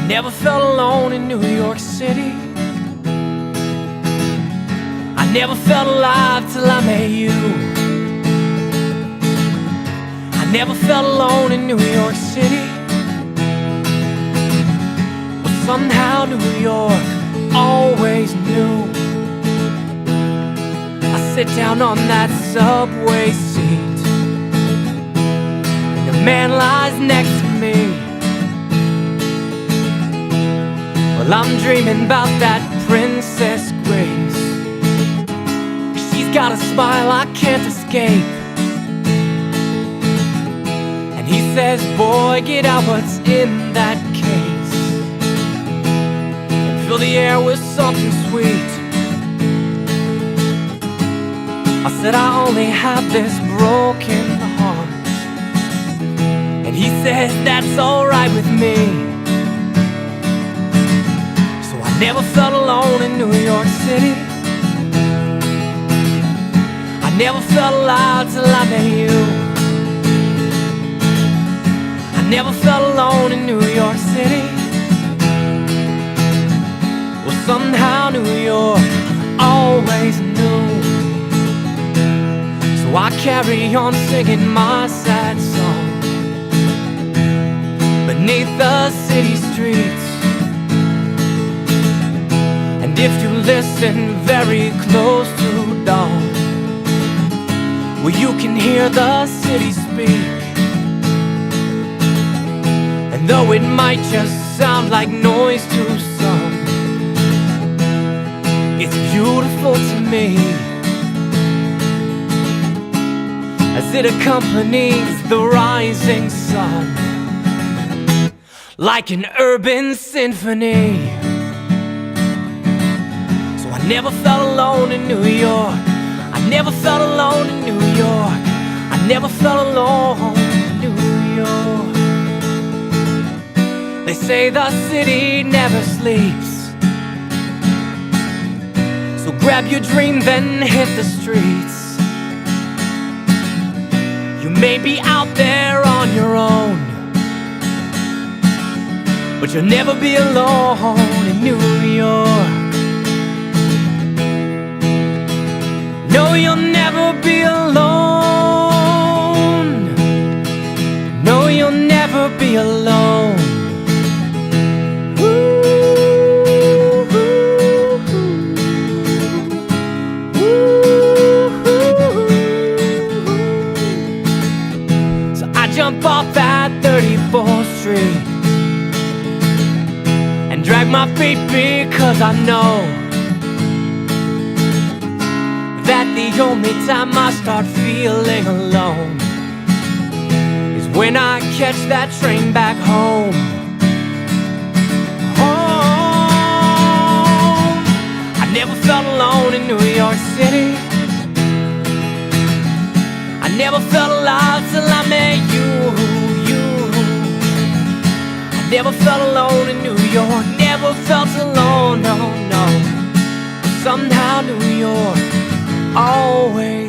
never felt alone in New York City. I never felt alive till I met you. I never felt alone in New York City. But somehow New York always knew. I sit down on that subway seat, and a man lies next to me. Well, I'm dreaming about that Princess Grace. She's got a smile I can't escape. And he says, boy, get out what's in that case and fill the air with something sweet. I said, I only have this broken heart. And he says, that's alright with me. So I never felt alone in New York City. I never felt alive till I met you. I never felt alone in New York City. Well, somehow New York always knew. So I carry on singing my sad song beneath the city streets. And if you listen very close to dawn, well, you can hear the city speak. And though it might just sound like noise to some, it's beautiful to me, as it accompanies the rising sun like an urban symphony. So I never felt alone in New York. I never felt alone in New York. I never felt alone in New York. They say the city never sleeps, so grab your dream then hit the streets. You may be out there on your own, but you'll never be alone in New York. No, you'll never be alone. No, you'll never be alone. So I jump off at 34th Street and drag my feet because I know that the only time I start feeling alone is when I catch that train back home. Home. I never felt alone in New York City. I never felt alive till I met you. I never felt alone in New York. Never felt alone, no, no. Somehow New York always